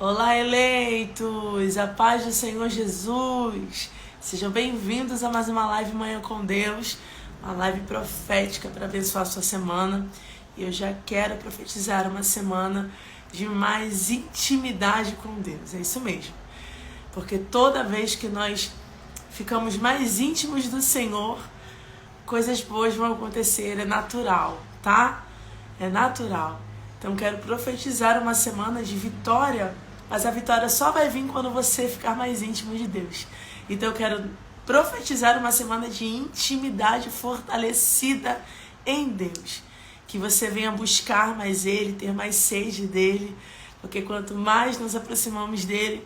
Olá, eleitos! A paz do Senhor Jesus! Sejam bem-vindos a mais uma live Manhã com Deus, uma live profética para abençoar a sua semana. E eu já quero profetizar uma semana de mais intimidade com Deus, é isso mesmo. Porque toda vez que nós ficamos mais íntimos do Senhor, coisas boas vão acontecer, é natural, tá? É natural. Então quero profetizar uma semana de vitória, mas a vitória só vai vir quando você ficar mais íntimo de Deus. Então eu quero profetizar uma semana de intimidade fortalecida em Deus. Que você venha buscar mais Ele, ter mais sede dEle, porque quanto mais nos aproximamos dEle,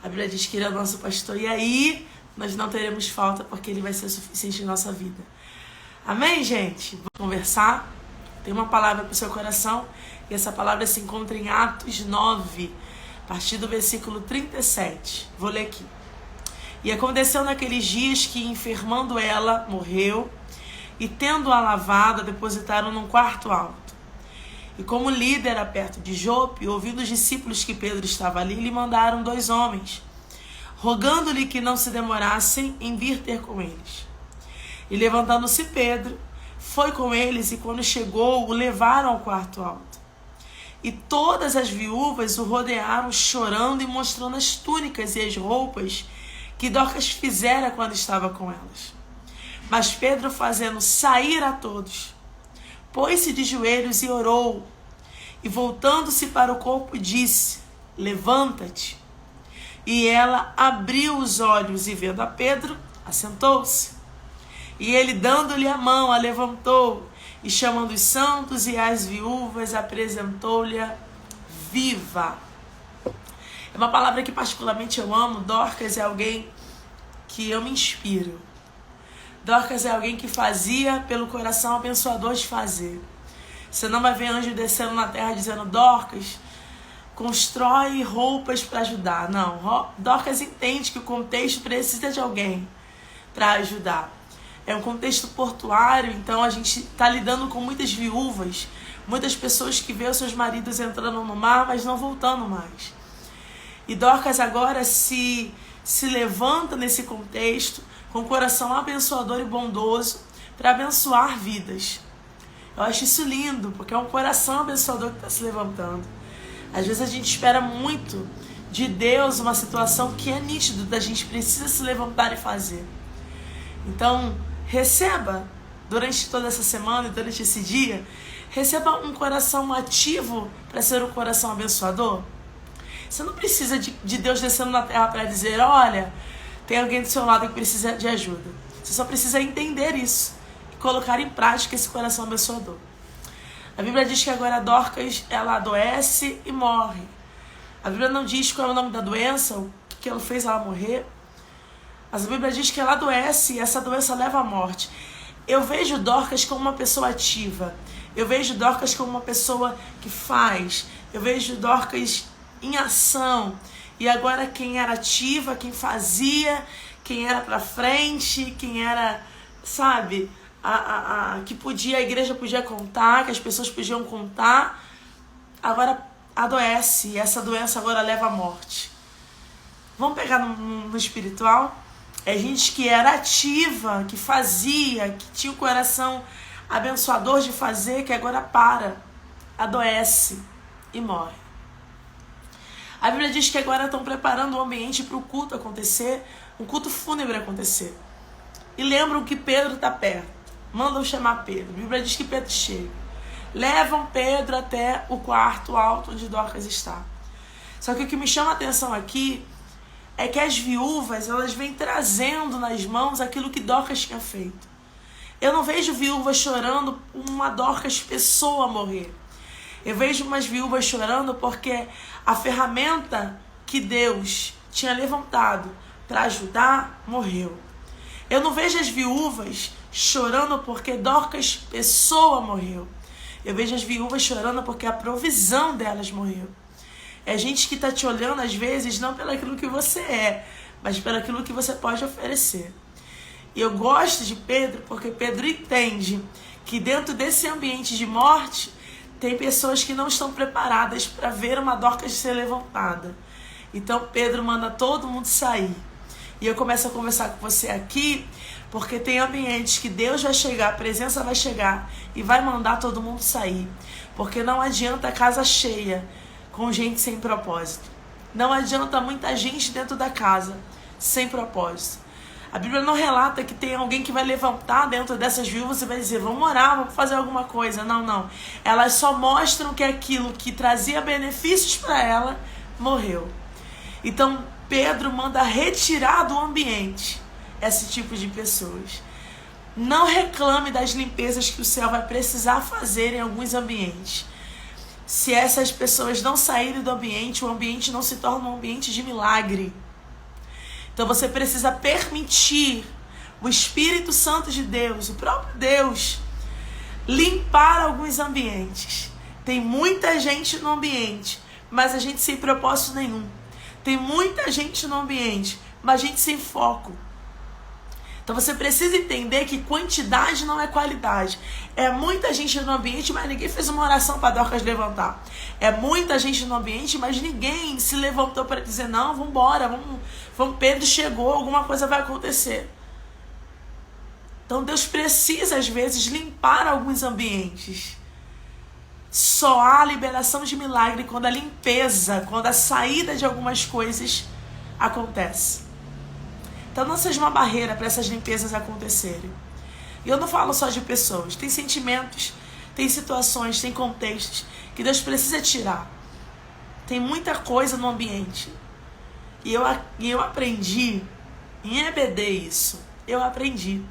a Bíblia diz que Ele é o nosso pastor, e aí nós não teremos falta, porque Ele vai ser suficiente em nossa vida. Amém, gente? Vamos conversar? Tem uma palavra para o seu coração, e essa palavra se encontra em Atos 9, a partir do versículo 37. Vou ler aqui. E aconteceu naqueles dias que, enfermando ela, morreu, e tendo-a lavado, a depositaram num quarto alto. E como Lida era perto de Jope, ouvindo os discípulos que Pedro estava ali, lhe mandaram 2 homens, rogando-lhe que não se demorassem em vir ter com eles. E levantando-se Pedro, foi com eles, e quando chegou, o levaram ao quarto alto. E todas as viúvas o rodearam, chorando e mostrando as túnicas e as roupas que Dorcas fizera quando estava com elas. Mas Pedro, fazendo sair a todos, pôs-se de joelhos e orou. E voltando-se para o corpo, disse: levanta-te. E ela abriu os olhos e, vendo a Pedro, assentou-se. E ele, dando-lhe a mão, a levantou, e chamando os santos e as viúvas, apresentou-lhe viva. É uma palavra que particularmente eu amo. Dorcas é alguém que eu me inspiro. Dorcas é alguém que fazia pelo coração abençoador de fazer. Você não vai ver anjo descendo na terra dizendo: Dorcas, constrói roupas para ajudar. Não, Dorcas entende que o contexto precisa de alguém para ajudar. É um contexto portuário, então a gente está lidando com muitas viúvas, muitas pessoas que vê os seus maridos entrando no mar, mas não voltando mais. E Dorcas agora se levanta nesse contexto, com o coração abençoador e bondoso, para abençoar vidas. Eu acho isso lindo, porque é um coração abençoador que está se levantando. Às vezes a gente espera muito de Deus uma situação que é nítido, da gente precisa se levantar e fazer. Então, receba, durante toda essa semana e durante esse dia, receba um coração ativo para ser um coração abençoador. Você não precisa de Deus descendo na terra para dizer: olha, tem alguém do seu lado que precisa de ajuda. Você só precisa entender isso e colocar em prática esse coração abençoador. A Bíblia diz que agora Dorcas, ela adoece e morre. A Bíblia não diz qual é o nome da doença, o que ela fez ela morrer. Mas a Bíblia diz que ela adoece e essa doença leva à morte. Eu vejo Dorcas como uma pessoa ativa. Eu vejo Dorcas como uma pessoa que faz. Eu vejo Dorcas em ação. E agora quem era ativa, quem fazia, quem era pra frente, quem era, sabe, que a igreja podia contar, que as pessoas podiam contar, agora adoece. E essa doença agora leva à morte. Vamos pegar no espiritual? É gente que era ativa, que fazia, que tinha o coração abençoador de fazer, que agora adoece e morre. A Bíblia diz que agora estão preparando o ambiente para o culto acontecer, um culto fúnebre acontecer. E lembram que Pedro está perto. Mandam chamar Pedro. A Bíblia diz que Pedro chega. Levam Pedro até o quarto alto onde Dorcas está. Só que o que me chama a atenção aqui é que as viúvas, elas vêm trazendo nas mãos aquilo que Dorcas tinha feito. Eu não vejo viúvas chorando por uma Dorcas pessoa morrer. Eu vejo umas viúvas chorando porque a ferramenta que Deus tinha levantado para ajudar morreu. Eu não vejo as viúvas chorando porque Dorcas pessoa morreu. Eu vejo as viúvas chorando porque a provisão delas morreu. É gente que está te olhando, às vezes, não pelo aquilo que você é, mas pelo aquilo que você pode oferecer. E eu gosto de Pedro porque Pedro entende que dentro desse ambiente de morte tem pessoas que não estão preparadas para ver uma Dorcas ser levantada. Então Pedro manda todo mundo sair. E eu começo a conversar com você aqui, porque tem ambientes que Deus vai chegar, a presença vai chegar e vai mandar todo mundo sair. Porque não adianta casa cheia com gente sem propósito. Não adianta muita gente dentro da casa sem propósito. A Bíblia não relata que tem alguém que vai levantar dentro dessas viúvas e vai dizer, vamos orar, vamos fazer alguma coisa. Não, não. Elas só mostram que aquilo que trazia benefícios para ela morreu. Então Pedro manda retirar do ambiente esse tipo de pessoas. Não reclame das limpezas que o céu vai precisar fazer em alguns ambientes. Se essas pessoas não saírem do ambiente, o ambiente não se torna um ambiente de milagre. Então você precisa permitir o Espírito Santo de Deus, o próprio Deus, limpar alguns ambientes. Tem muita gente no ambiente, mas a gente sem propósito nenhum. Tem muita gente no ambiente, mas a gente sem foco. Então você precisa entender que quantidade não é qualidade. É muita gente no ambiente, mas ninguém fez uma oração para Dorcas levantar. É muita gente no ambiente, mas ninguém se levantou para dizer, não, vamos embora, vamos, Pedro chegou, alguma coisa vai acontecer. Então Deus precisa às vezes limpar alguns ambientes. Só há liberação de milagre quando a limpeza, quando a saída de algumas coisas acontece. Então não seja uma barreira para essas limpezas acontecerem. E eu não falo só de pessoas. Tem sentimentos, tem situações, tem contextos que Deus precisa tirar. Tem muita coisa no ambiente. E eu aprendi em EBD isso. Eu aprendi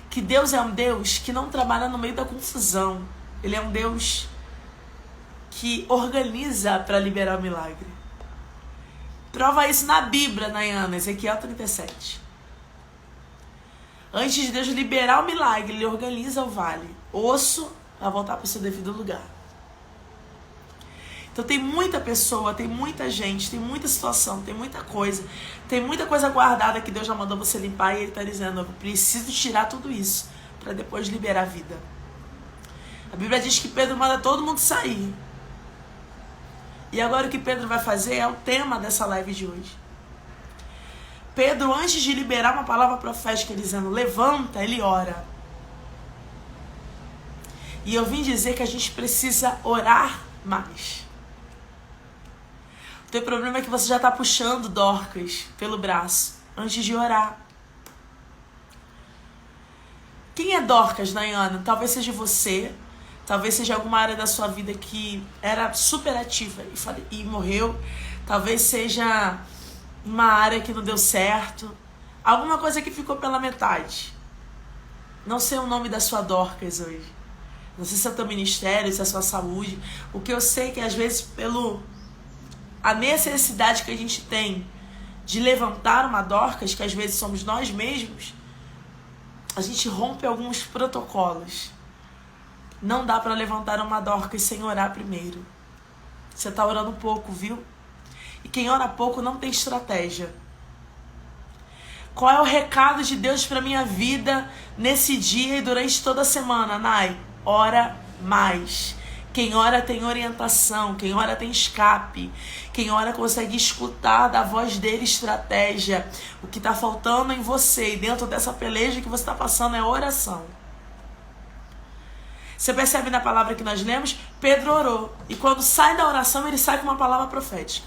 que Deus é um Deus que não trabalha no meio da confusão. Ele é um Deus que organiza para liberar o milagre. Prova isso na Bíblia, Nayana, Ezequiel 37. Antes de Deus liberar o milagre, Ele organiza o vale. Osso vai voltar para o seu devido lugar. Então tem muita pessoa, tem muita gente, tem muita situação, tem muita coisa guardada que Deus já mandou você limpar e Ele está dizendo, eu preciso tirar tudo isso para depois liberar a vida. A Bíblia diz que Pedro manda todo mundo sair. E agora o que Pedro vai fazer é o tema dessa live de hoje. Pedro, antes de liberar uma palavra profética dizendo levanta, ele ora. E eu vim dizer que a gente precisa orar mais. O teu problema é que você já está puxando Dorcas pelo braço antes de orar. Quem é Dorcas, Nayana? Talvez seja você. Talvez seja alguma área da sua vida que era super ativa e morreu. Talvez seja uma área que não deu certo. Alguma coisa que ficou pela metade. Não sei o nome da sua Dorcas hoje. Não sei se é o teu ministério, se é a sua saúde. O que eu sei é que às vezes a necessidade que a gente tem de levantar uma Dorcas, que às vezes somos nós mesmos, a gente rompe alguns protocolos. Não dá para levantar uma Dorcas sem orar primeiro. Você está orando pouco, viu? E quem ora pouco não tem estratégia. Qual é o recado de Deus para minha vida nesse dia e durante toda a semana, Nay? Ora mais. Quem ora tem orientação, quem ora tem escape. Quem ora consegue escutar da voz dele estratégia. O que está faltando em você e dentro dessa peleja que você está passando é oração. Você percebe na palavra que nós lemos? Pedro orou. E quando sai da oração, ele sai com uma palavra profética.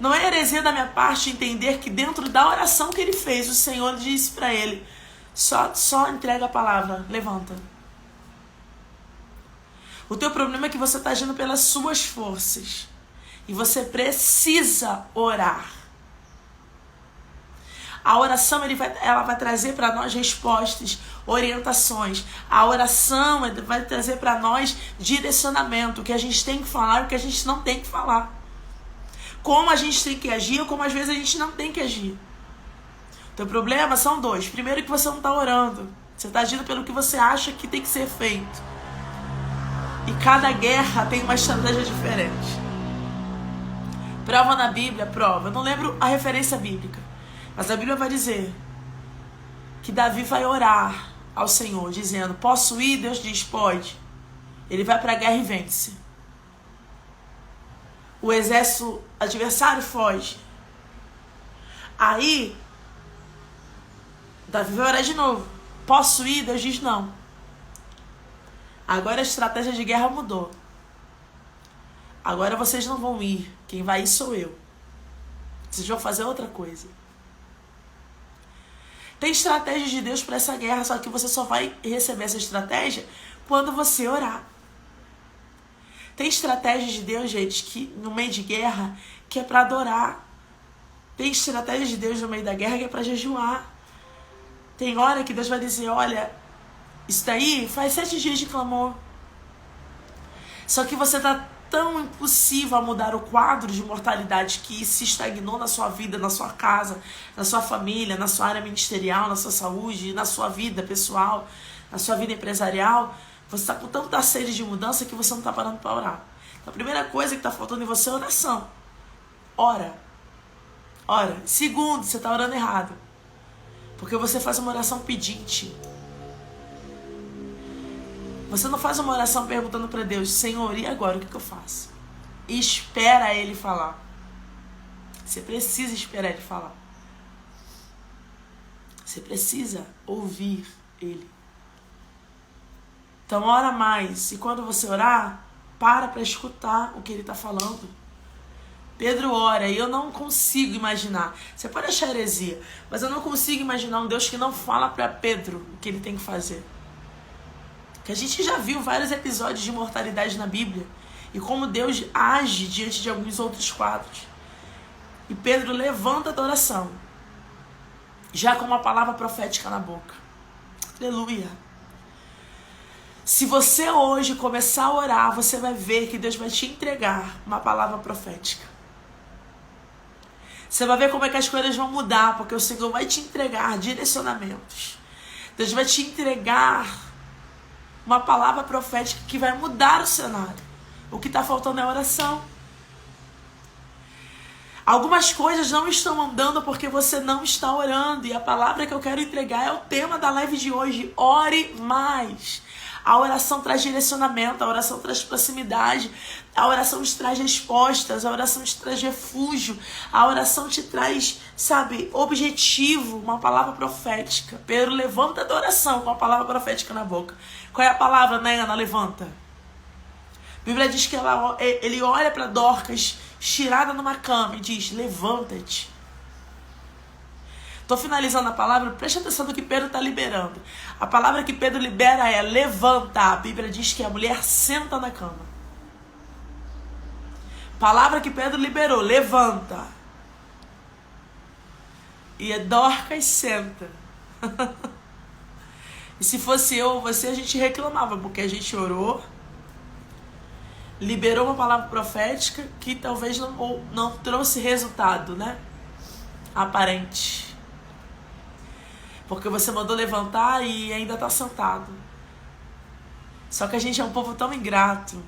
Não é heresia da minha parte entender que dentro da oração que ele fez, o Senhor disse para ele, só entrega a palavra, levanta. O teu problema é que você está agindo pelas suas forças. E você precisa orar. A oração ela vai trazer para nós respostas, orientações. A oração vai trazer para nós direcionamento, o que a gente tem que falar e o que a gente não tem que falar. Como a gente tem que agir ou como às vezes a gente não tem que agir. O teu problema são dois. Primeiro, que você não está orando. Você está agindo pelo que você acha que tem que ser feito. E cada guerra tem uma estratégia diferente. Prova na Bíblia, prova. Eu não lembro a referência bíblica. Mas a Bíblia vai dizer que Davi vai orar ao Senhor, dizendo, posso ir? Deus diz, pode. Ele vai para a guerra e vence. O exército adversário foge. Aí, Davi vai orar de novo. Posso ir? Deus diz não. Agora a estratégia de guerra mudou. Agora vocês não vão ir. Quem vai ir sou eu. Vocês vão fazer outra coisa. Tem estratégia de Deus para essa guerra, só que você só vai receber essa estratégia quando você orar. Tem estratégia de Deus, gente, que no meio de guerra, que é para adorar. Tem estratégia de Deus no meio da guerra que é para jejuar. Tem hora que Deus vai dizer, olha, isso daí faz 7 dias de clamor. Só que você tá tão impossível a mudar o quadro de mortalidade que se estagnou na sua vida, na sua casa, na sua família, na sua área ministerial, na sua saúde, na sua vida pessoal, na sua vida empresarial. Você está com tanta sede de mudança que você não está parando para orar. Então, a primeira coisa que está faltando em você é oração. Ora. Ora. Segundo, você está orando errado. Porque você faz uma oração pedinte. Você não faz uma oração perguntando para Deus, Senhor, e agora o que eu faço? E espera Ele falar. Você precisa esperar Ele falar. Você precisa ouvir Ele. Então ora mais. E quando você orar, para escutar o que Ele está falando. Pedro ora e eu não consigo imaginar. Você pode achar heresia, mas eu não consigo imaginar um Deus que não fala para Pedro o que ele tem que fazer. Que a gente já viu vários episódios de mortalidade na Bíblia e como Deus age diante de alguns outros quadros. E Pedro levanta da oração, já com uma palavra profética na boca. Aleluia. Se você hoje começar a orar, você vai ver que Deus vai te entregar uma palavra profética. Você vai ver como é que as coisas vão mudar, porque o Senhor vai te entregar direcionamentos. Deus vai te entregar uma palavra profética que vai mudar o cenário. O que está faltando é oração. Algumas coisas não estão andando porque você não está orando. E a palavra que eu quero entregar é o tema da live de hoje. Ore mais. A oração traz direcionamento, a oração traz proximidade, a oração te traz respostas, a oração te traz refúgio, a oração te traz, objetivo, uma palavra profética. Pedro levanta da oração com a palavra profética na boca. Qual é a palavra, né, Ana? Levanta. A Bíblia diz que ele olha para Dorcas, estirada numa cama, e diz, levanta-te. Estou finalizando a palavra, preste atenção no que Pedro está liberando. A palavra que Pedro libera é levanta. A Bíblia diz que a mulher senta na cama. Palavra que Pedro liberou, levanta. E Dorcas senta. E se fosse eu ou você, a gente reclamava, porque a gente orou, liberou uma palavra profética que talvez não trouxe resultado, né? Aparente. Porque você mandou levantar e ainda está sentado. Só que a gente é um povo tão ingrato.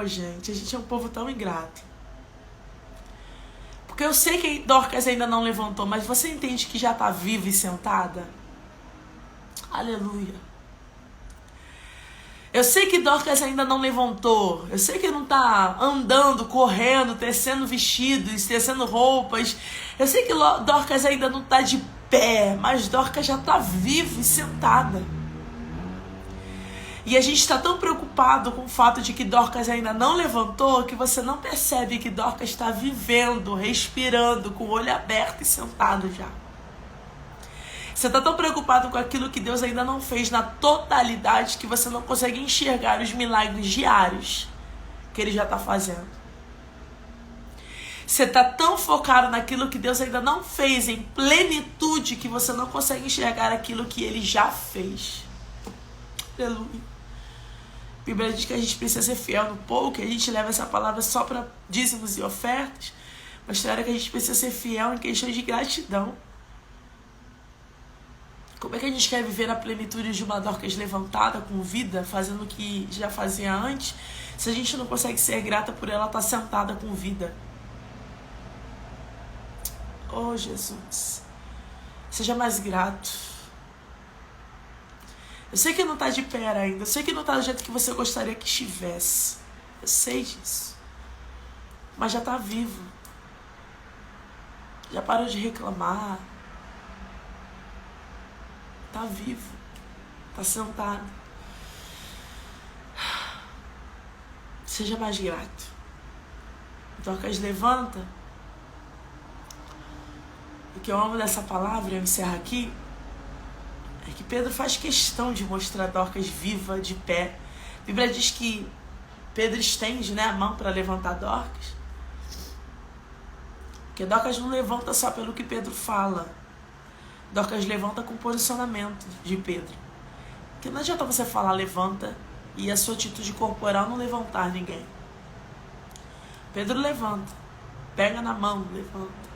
Gente, a gente é um povo tão ingrato. Porque eu sei que Dorcas ainda não levantou, mas você entende que já está viva e sentada? Aleluia. Eu sei que Dorcas ainda não levantou. Eu sei que não está andando, correndo, tecendo vestidos, tecendo roupas. Eu sei que Dorcas ainda não está de pé, mas Dorcas já está viva e sentada. E a gente está tão preocupado com o fato de que Dorcas ainda não levantou que você não percebe que Dorcas está vivendo, respirando, com o olho aberto e sentado já. Você está tão preocupado com aquilo que Deus ainda não fez na totalidade que você não consegue enxergar os milagres diários que Ele já está fazendo. Você está tão focado naquilo que Deus ainda não fez em plenitude que você não consegue enxergar aquilo que Ele já fez. Aleluia. A Bíblia diz que a gente precisa ser fiel no pouco, que a gente leva essa palavra só para dízimos e ofertas, mas tem hora que a gente precisa ser fiel em questões de gratidão. Como é que a gente quer viver na plenitude de uma Dorcas levantada, com vida, fazendo o que já fazia antes, se a gente não consegue ser grata por ela estar sentada com vida? Oh, Jesus. Seja mais grato. Eu sei que não tá de pé ainda. Eu sei que não tá do jeito que você gostaria que estivesse. Eu sei disso. Mas já tá vivo. Já parou de reclamar. Tá vivo. Tá sentado. Seja mais grato. Dorcas levanta. O que eu amo dessa palavra, eu encerro aqui, é que Pedro faz questão de mostrar Dorcas viva, de pé. A Bíblia diz que Pedro estende, né, a mão para levantar Dorcas. Porque Dorcas não levanta só pelo que Pedro fala. Dorcas levanta com o posicionamento de Pedro. Porque não adianta você falar levanta e a sua atitude corporal não levantar ninguém. Pedro levanta, pega na mão, levanta.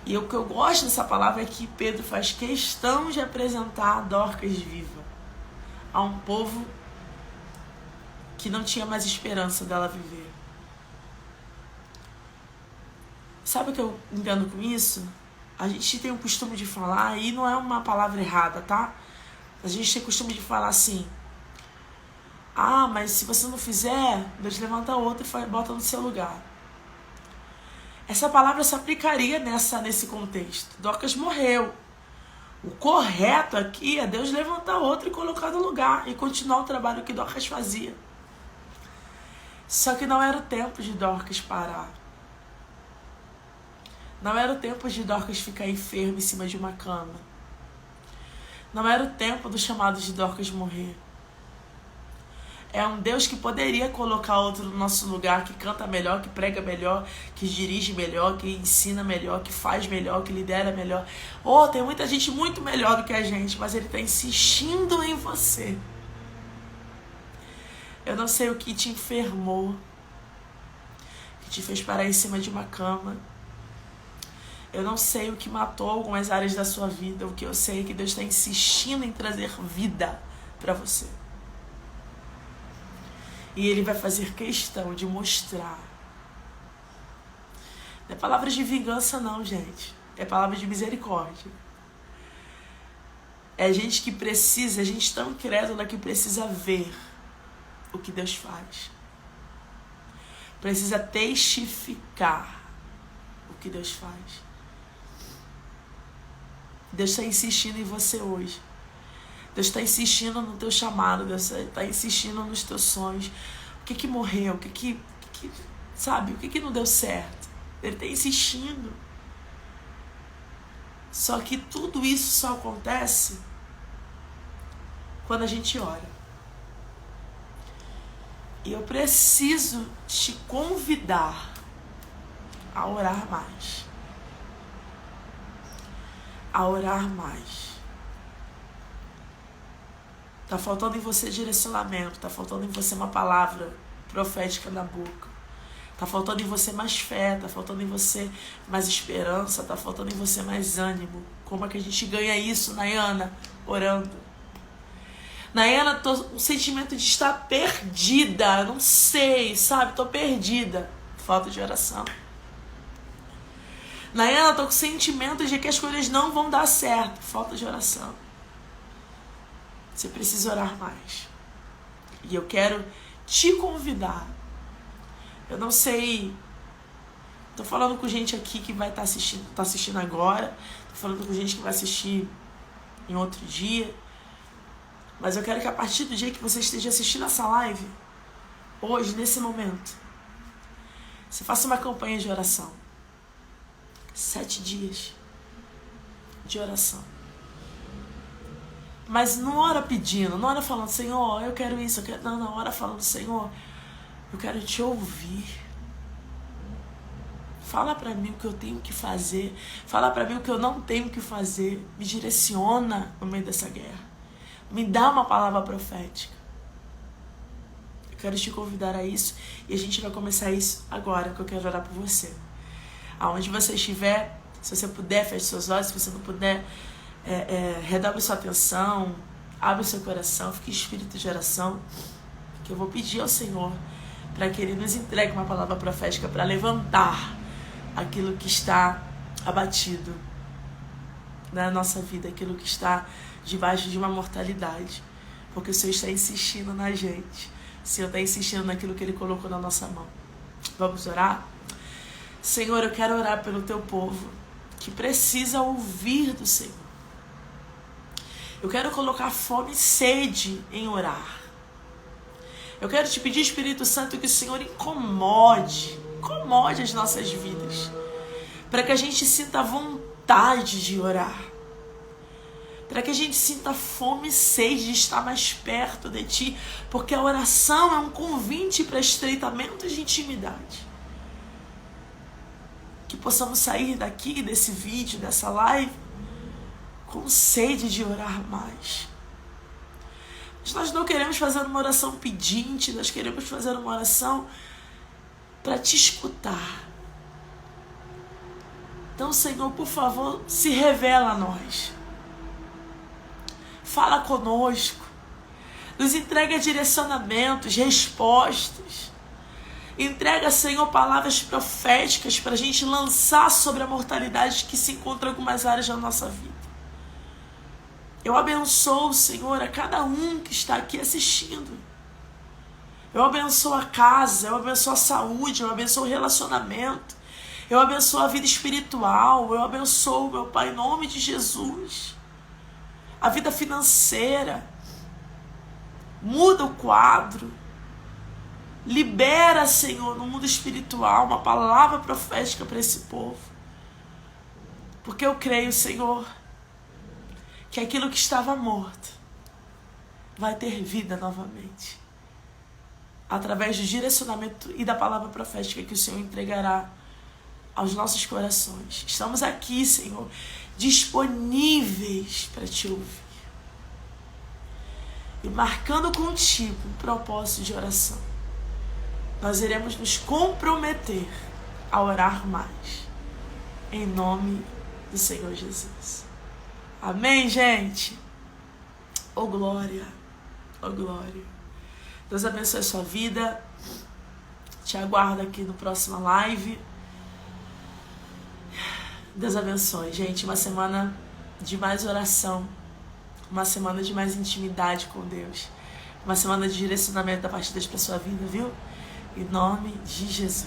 E o que eu gosto dessa palavra é que Pedro faz questão de apresentar a Dorcas viva a um povo que não tinha mais esperança dela viver. Sabe o que eu entendo com isso? A gente tem o costume de falar, e não é uma palavra errada, tá? A gente tem o costume de falar assim: ah, mas se você não fizer, Deus levanta outro e bota no seu lugar. Essa palavra se aplicaria nesse contexto. Dorcas morreu. O correto aqui é Deus levantar outro e colocar no lugar e continuar o trabalho que Dorcas fazia. Só que não era o tempo de Dorcas parar. Não era o tempo de Dorcas ficar enferma em cima de uma cama. Não era o tempo do chamado de Dorcas morrer. É um Deus que poderia colocar outro no nosso lugar, que canta melhor, que prega melhor, que dirige melhor, que ensina melhor, que faz melhor, que lidera melhor. Oh, tem muita gente muito melhor do que a gente, mas Ele está insistindo em você. Eu não sei o que te enfermou, que te fez parar em cima de uma cama. Eu não sei o que matou algumas áreas da sua vida. O que eu sei é que Deus está insistindo em trazer vida para você. E Ele vai fazer questão de mostrar. Não é palavra de vingança não, gente. É palavra de misericórdia. É gente que precisa, é gente tão incrédula que precisa ver o que Deus faz. Precisa testificar o que Deus faz. Deus está insistindo em você hoje. Deus está insistindo no teu chamado. Deus está insistindo nos teus sonhos. O que morreu? O que sabe? O que não deu certo? Ele está insistindo. Só que tudo isso só acontece quando a gente ora. E eu preciso te convidar a orar mais. A orar mais. Tá faltando em você direcionamento, tá faltando em você uma palavra profética na boca. Tá faltando em você mais fé, tá faltando em você mais esperança, tá faltando em você mais ânimo. Como é que a gente ganha isso, Nayana? Orando. Nayana, tô com o sentimento de estar perdida, não sei, sabe? Tô perdida. Falta de oração. Nayana, tô com o sentimento de que as coisas não vão dar certo. Falta de oração. Você precisa orar mais. E eu quero te convidar. Eu não sei. Tô falando com gente aqui que vai estar assistindo agora. Tô falando com gente que vai assistir em outro dia. Mas eu quero que a partir do dia que você esteja assistindo essa live, hoje, nesse momento, você faça uma campanha de oração. 7 dias de oração. Mas não ora pedindo, não ora falando, Senhor, eu quero isso, eu quero... Não, ora falando, Senhor, eu quero te ouvir. Fala pra mim o que eu tenho que fazer. Fala pra mim o que eu não tenho que fazer. Me direciona no meio dessa guerra. Me dá uma palavra profética. Eu quero te convidar a isso. E a gente vai começar isso agora, que eu quero orar por você. Aonde você estiver, se você puder, feche seus olhos. Se você não puder, redobre sua atenção, abre o seu coração, fique espírito de oração, que eu vou pedir ao Senhor para que Ele nos entregue uma palavra profética para levantar aquilo que está abatido. na nossa vida, aquilo que está debaixo de uma mortalidade. Porque o Senhor está insistindo na gente. O Senhor está insistindo naquilo que Ele colocou na nossa mão. Vamos orar? Senhor, eu quero orar pelo Teu povo que precisa ouvir do Senhor. Eu quero colocar fome e sede em orar. Eu quero te pedir, Espírito Santo, que o Senhor incomode as nossas vidas, para que a gente sinta vontade de orar, para que a gente sinta fome e sede de estar mais perto de Ti, porque a oração é um convite para estreitamento de intimidade. Que possamos sair daqui, desse vídeo, dessa live, com sede de orar mais. Mas nós não queremos fazer uma oração pedinte, nós queremos fazer uma oração para Te escutar. Então, Senhor, por favor, se revela a nós. Fala conosco. Nos entrega direcionamentos, respostas. Entrega, Senhor, palavras proféticas para a gente lançar sobre a mortalidade que se encontra em algumas áreas da nossa vida. Eu abençoo, Senhor, a cada um que está aqui assistindo. Eu abençoo a casa, eu abençoo a saúde, eu abençoo o relacionamento. Eu abençoo a vida espiritual, eu abençoo, meu Pai, em nome de Jesus. A vida financeira. Muda o quadro. Libera, Senhor, no mundo espiritual, uma palavra profética para esse povo. Porque eu creio, Senhor, que aquilo que estava morto vai ter vida novamente. Através do direcionamento e da palavra profética que o Senhor entregará aos nossos corações. Estamos aqui, Senhor, disponíveis para Te ouvir. E marcando contigo um propósito de oração. Nós iremos nos comprometer a orar mais. Em nome do Senhor Jesus. Amém, gente? Oh, glória. Oh, glória. Deus abençoe a sua vida. Te aguardo aqui no próximo live. Deus abençoe, gente. Uma semana de mais oração. Uma semana de mais intimidade com Deus. Uma semana de direcionamento da parte de Deus para sua vida, viu? Em nome de Jesus.